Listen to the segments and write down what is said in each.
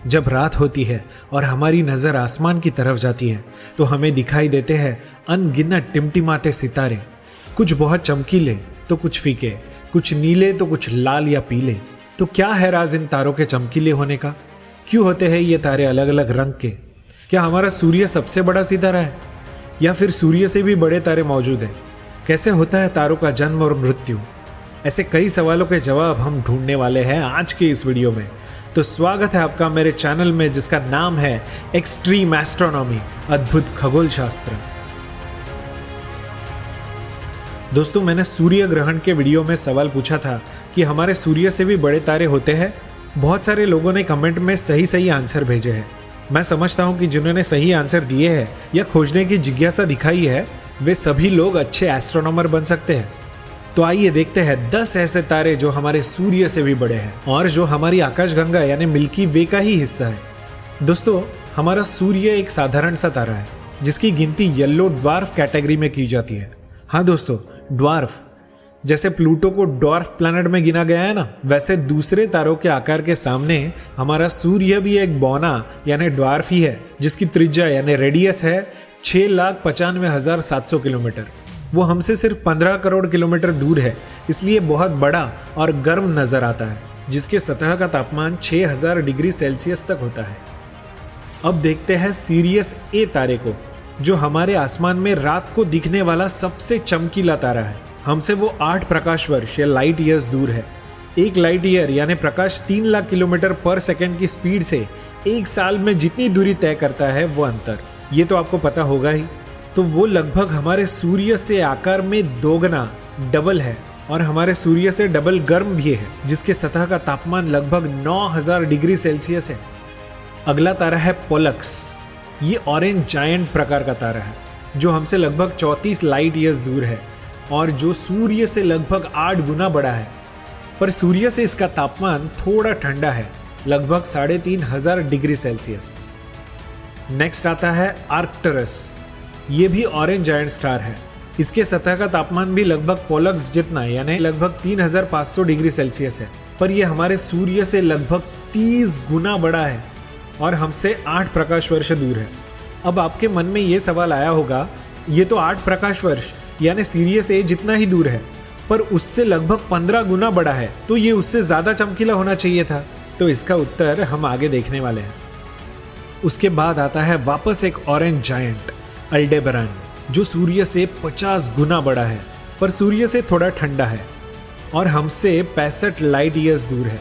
जब रात होती है और हमारी नज़र आसमान की तरफ जाती है तो हमें दिखाई देते हैं अनगिनत टिमटिमाते सितारे। कुछ बहुत चमकीले तो कुछ फीके, कुछ नीले तो कुछ लाल या पीले। तो क्या है राज इन तारों के चमकीले होने का? क्यों होते हैं ये तारे अलग अलग रंग के? क्या हमारा सूर्य सबसे बड़ा सितारा है या फिर सूर्य से भी बड़े तारे मौजूद हैं? कैसे होता है तारों का जन्म और मृत्यु? ऐसे कई सवालों के जवाब हम ढूंढने वाले हैं आज के इस वीडियो में। तो स्वागत है आपका मेरे चैनल में जिसका नाम है एक्सट्रीम एस्ट्रोनॉमी, अद्भुत खगोल शास्त्र। दोस्तों, मैंने सूर्य ग्रहण के वीडियो में सवाल पूछा था कि हमारे सूर्य से भी बड़े तारे होते हैं। बहुत सारे लोगों ने कमेंट में सही आंसर भेजे हैं। मैं समझता हूं कि जिन्होंने सही आंसर दिए हैं या खोजने की जिज्ञासा दिखाई है वे सभी लोग अच्छे एस्ट्रोनॉमर बन सकते हैं। तो आइए देखते हैं 10 ऐसे तारे जो हमारे सूर्य से भी बड़े हैं और जो हमारी आकाशगंगा यानी मिल्की वे का ही हिस्सा है। दोस्तों, हमारा सूर्य एक साधारण सा तारा है जिसकी गिनती येलो ड्वार्फ कैटेगरी में की जाती है। हाँ दोस्तों, ड्वार्फ। जैसे प्लूटो को ड्वार्फ प्लैनेट में गिना गया है ना, वैसे दूसरे तारों के आकार के सामने हमारा सूर्य भी एक बौना यानी ड्वार्फ ही है, जिसकी त्रिज्या यानी रेडियस है 6,95,700 किलोमीटर। वो हमसे सिर्फ 15 करोड़ किलोमीटर दूर है, इसलिए बहुत बड़ा और गर्म नजर आता है, जिसके सतह का तापमान 6000 डिग्री सेल्सियस तक होता है। अब देखते हैं सीरियस ए तारे को, जो हमारे आसमान में रात को दिखने वाला सबसे चमकीला तारा है। हमसे वो 8 प्रकाश वर्ष या लाइट ईयर्स दूर है। एक लाइट ईयर यानी प्रकाश 3 लाख किलोमीटर पर सेकेंड की स्पीड से एक साल में जितनी दूरी तय करता है वो अंतर, ये तो आपको पता होगा ही। तो वो लगभग हमारे सूर्य से आकार में दोगुना डबल है और हमारे सूर्य से डबल गर्म भी है, जिसके सतह का तापमान लगभग 9000 डिग्री सेल्सियस है। अगला तारा है पोलक्स। ये ऑरेंज जायंट प्रकार का तारा है जो हमसे लगभग 34 लाइट ईयर्स दूर है और जो सूर्य से लगभग 8 गुना बड़ा है। पर सूर्य से इसका तापमान थोड़ा ठंडा है, लगभग 3500 डिग्री सेल्सियस। नेक्स्ट आता है आर्कटरस। ये भी ऑरेंज जायंट स्टार है। इसके सतह का तापमान भी लगभग पोलक्स जितना यानी लगभग 3500 डिग्री सेल्सियस है, पर यह हमारे सूर्य से लगभग 30 गुना बड़ा है और हमसे 8 प्रकाश वर्ष दूर है। अब आपके मन में ये सवाल आया होगा, ये तो 8 प्रकाश वर्ष यानी सूर्य से जितना ही दूर है, पर उससे लगभग 15 गुना बड़ा है, तो ये उससे ज्यादा चमकीला होना चाहिए था। तो इसका उत्तर हम आगे देखने वाले हैं। उसके बाद आता है वापस एक ऑरेंज जायंट अल्डेबरान, जो सूर्य से 50 गुना बड़ा है, पर सूर्य से थोड़ा ठंडा है और हमसे 65 लाइट ईयर्स दूर है।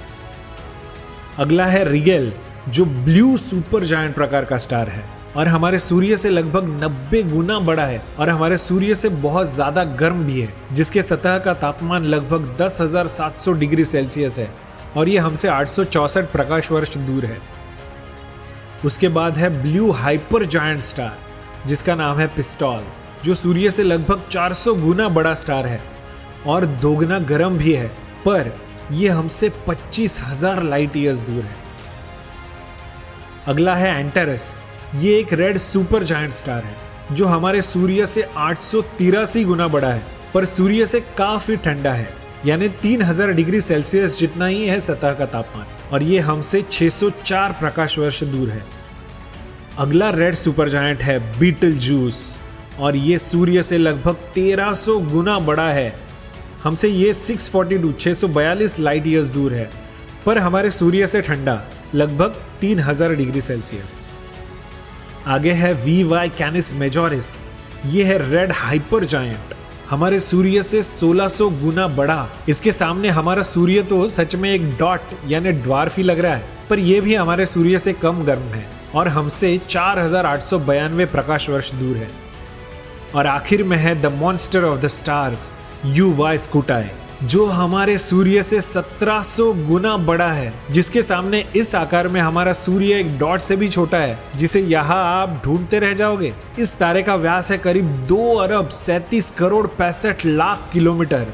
अगला है रिगेल, जो ब्लू सुपर जायंट प्रकार का स्टार है और हमारे सूर्य से लगभग 90 गुना बड़ा है और हमारे सूर्य से बहुत ज्यादा गर्म भी है, जिसके सतह का तापमान लगभग 10,700 डिग्री सेल्सियस है और ये हमसे 864 प्रकाश वर्ष दूर है। उसके बाद है ब्लू हाइपर जायंट स्टार, जिसका नाम है पिस्टॉल, जो सूर्य से लगभग 400 गुना बड़ा स्टार है और दोगुना गर्म भी है, पर यह हमसे 25,000 लाइट ईयर्स दूर है। अगला है एंटेरस। ये एक रेड सुपर जायंट स्टार है जो हमारे सूर्य से 883 गुना बड़ा है, पर सूर्य से काफी ठंडा है, यानी 3000 डिग्री सेल्सियस जितना ही है सतह का तापमान, और ये हमसे 604 प्रकाश वर्ष दूर है। अगला रेड सुपर जायंट है बीटलजूस और ये सूर्य से लगभग 1300 गुना बड़ा है। हमसे ये 642 लाइट ईयर्स दूर है, पर हमारे सूर्य से ठंडा, लगभग 3000 डिग्री सेल्सियस। आगे है वी कैनिस मेजोरिस। ये है रेड हाइपर जायंट, हमारे सूर्य से 1600 गुना बड़ा। इसके सामने हमारा सूर्य तो सच में एक डॉट यानी ड्वार्फ ही लग रहा है, पर यह भी हमारे सूर्य से कम गर्म है और हमसे 4892 प्रकाश वर्ष दूर है। और आखिर में है the monster of the stars UY स्कूटाई, जो हमारे सूर्य से 1700 गुना बड़ा है, जिसके सामने इस आकार में हमारा सूर्य एक डॉट से भी छोटा है, जिसे यहाँ आप ढूंढते रह जाओगे। इस तारे का व्यास है करीब 2 अरब 37 करोड़ 65 लाख किलोमीटर।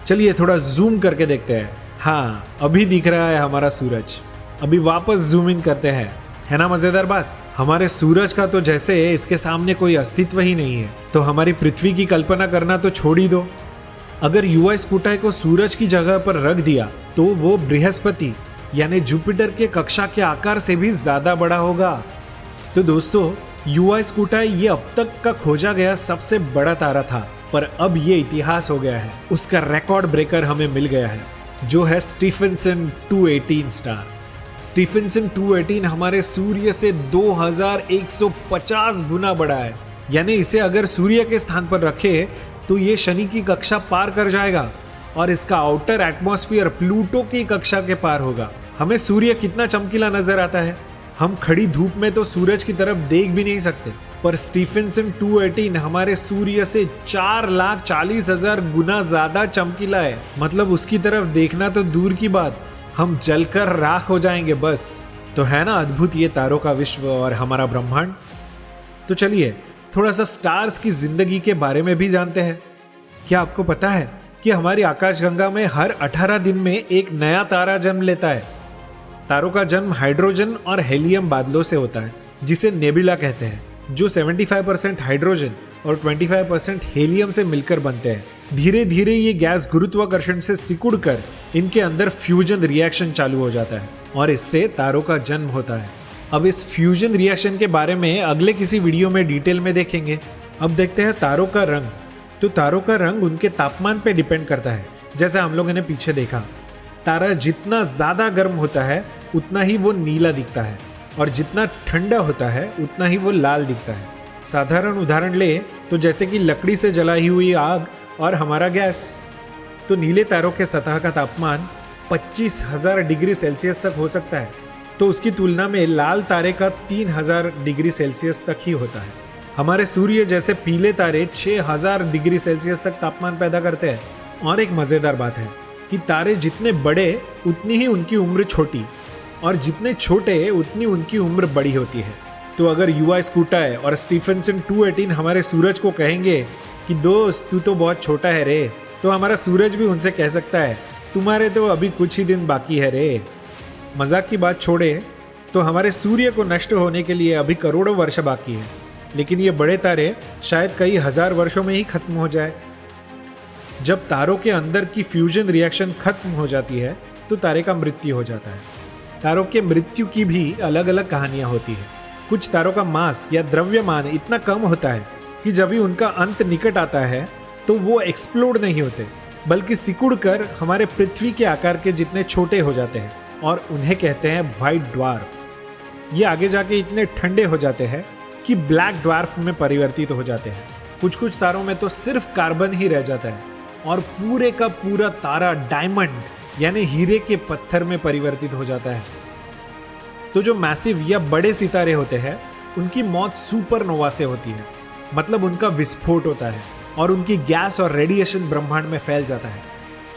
चलिए थोड़ा जूम करके देखते हैं। हाँ, अभी दिख रहा है हमारा सूरज। अभी वापस जूम इन करते हैं, है ना मजेदार बात? हमारे सूरज का तो जैसे इसके सामने कोई अस्तित्व ही नहीं है, तो हमारी पृथ्वी की कल्पना करना तो छोड़ ही दो। अगर UY स्कूटाई को सूरज की जगह पर रख दिया तो वो बृहस्पति यानी जुपिटर के कक्षा के आकार से भी ज्यादा बड़ा होगा। तो दोस्तों, यूआई स्कूटाई ये अब तक का खोजा गया सबसे बड़ा तारा था, पर अब ये इतिहास हो गया है। उसका रिकॉर्ड ब्रेकर हमें मिल गया है, जो है स्टीफेंसन 218 स्टार। स्टीफेंसन 218 हमारे सूर्य से 2150 गुना बड़ा है। यानी इसे अगर सूर्य के स्थान पर रखे तो ये शनि की कक्षा पार कर जाएगा और इसका आउटर एटमॉस्फेयर प्लूटो की कक्षा के पार होगा। हमें सूर्य कितना चमकीला नजर आता है, हम खड़ी धूप में तो सूरज की तरफ देख भी नहीं सकते, पर स्टीफेंसन 218 हमारे सूर्य से 4,40,000 गुना ज्यादा चमकीला है। मतलब उसकी तरफ देखना तो दूर की बात, हम जलकर राख हो जाएंगे बस। तो है ना अद्भुत ये तारों का विश्व और हमारा ब्रह्मांड। तो चलिए थोड़ा सा स्टार्स की जिंदगी के बारे में भी जानते हैं। क्या आपको पता है कि हमारी आकाशगंगा में हर 18 दिन में एक नया तारा जन्म लेता है। तारों का जन्म हाइड्रोजन और हेलियम बादलों से होता है, जिसे नेबुला कहते हैं, जो 75% हाइड्रोजन और 25% हेलियम से मिलकर बनते हैं। धीरे धीरे ये गैस गुरुत्वाकर्षण से सिकुड़कर इनके अंदर फ्यूजन रिएक्शन चालू हो जाता है और इससे तारों का जन्म होता है। अब इस फ्यूजन रिएक्शन के बारे में अगले किसी वीडियो में डिटेल में देखेंगे। अब देखते हैं तारों का रंग। तो तारों का रंग उनके तापमान पे डिपेंड करता है। जैसे हम लोगों ने पीछे देखा, तारा जितना ज्यादा गर्म होता है उतना ही वो नीला दिखता है और जितना ठंडा होता है उतना ही वो लाल दिखता है। साधारण उदाहरण ले तो जैसे कि लकड़ी से जलाई हुई आग और हमारा गैस। तो नीले तारों के सतह का तापमान 25,000 डिग्री सेल्सियस तक हो सकता है, तो उसकी तुलना में लाल तारे का 3,000 डिग्री सेल्सियस तक ही होता है। हमारे सूर्य जैसे पीले तारे 6,000 डिग्री सेल्सियस तक तापमान पैदा करते हैं। और एक मजेदार बात है कि तारे जितने बड़े उतनी ही उनकी उम्र छोटी, और जितने छोटे उतनी उनकी उम्र बड़ी होती है। तो अगर यूआई स्कूटाई और स्टीफेंसन 218 हमारे सूरज को कहेंगे कि दोस्त तू तो बहुत छोटा है रे, तो हमारा सूरज भी उनसे कह सकता है तुम्हारे तो अभी कुछ ही दिन बाकी है रे। मजाक की बात छोड़े तो हमारे सूर्य को नष्ट होने के लिए अभी करोड़ों वर्ष बाकी है, लेकिन ये बड़े तारे शायद कई हजार वर्षों में ही खत्म हो जाए। जब तारों के अंदर की फ्यूजन रिएक्शन खत्म हो जाती है तो तारे का मृत्यु हो जाता है। तारों के मृत्यु की भी अलग अलग कहानियां होती है। कुछ तारों का मास या द्रव्यमान इतना कम होता है कि जब भी उनका अंत निकट आता है तो वो एक्सप्लोड नहीं होते, बल्कि सिकुड़कर हमारे पृथ्वी के आकार के जितने छोटे हो जाते हैं, और उन्हें कहते हैं व्हाइट ड्वार्फ। ये आगे जाके इतने ठंडे हो जाते हैं कि ब्लैक ड्वार्फ में परिवर्तित हो जाते हैं। कुछ कुछ तारों में तो सिर्फ कार्बन ही रह जाता है और पूरे का पूरा तारा डायमंड यानी हीरे के पत्थर में परिवर्तित हो जाता है। तो जो मैसिव या बड़े सितारे होते हैं उनकी मौत सुपरनोवा से होती है, मतलब उनका विस्फोट होता है और उनकी गैस और रेडिएशन ब्रह्मांड में फैल जाता है।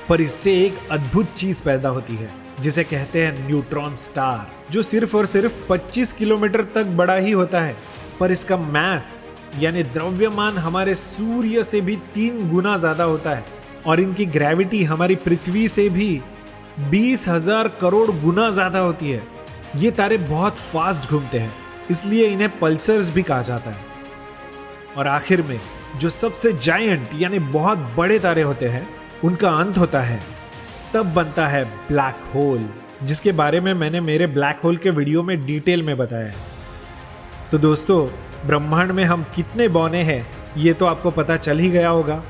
पर इससे एक अद्भुत चीज पैदा होती है जिसे कहते हैं न्यूट्रॉन स्टार, जो सिर्फ और सिर्फ 25 किलोमीटर तक बड़ा ही होता है, पर इसका मास यानी द्रव्यमान हमारे सूर्य से भी 3 गुना ज्यादा होता है और इनकी ग्रेविटी हमारी पृथ्वी से भी 20,000 करोड़ गुना ज्यादा होती है। ये तारे बहुत फास्ट घूमते हैं, इसलिए इन्हें पल्सर्स भी कहा जाता है। और आखिर में जो सबसे जायंट यानी बहुत बड़े तारे होते हैं उनका अंत होता है, तब बनता है ब्लैक होल, जिसके बारे में मैंने मेरे ब्लैक होल के वीडियो में डिटेल में बताया है। तो दोस्तों, ब्रह्मांड में हम कितने बौने हैं ये तो आपको पता चल ही गया होगा,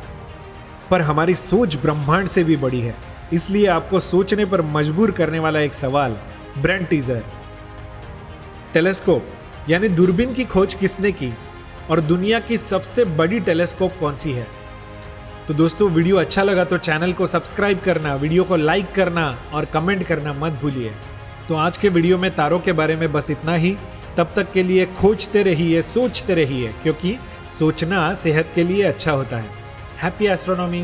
पर हमारी सोच ब्रह्मांड से भी बड़ी है। इसलिए आपको सोचने पर मजबूर करने वाला एक सवाल, ब्रेन टीजर। टेलीस्कोप यानी दूरबीन की खोज किसने की और दुनिया की सबसे बड़ी टेलीस्कोप कौन सी है? तो दोस्तों, वीडियो अच्छा लगा तो चैनल को सब्सक्राइब करना, वीडियो को लाइक करना और कमेंट करना मत भूलिए। तो आज के वीडियो में तारों के बारे में बस इतना ही। तब तक के लिए खोजते रहिए, सोचते रहिए, क्योंकि सोचना सेहत के लिए अच्छा होता है। Happy astronomy.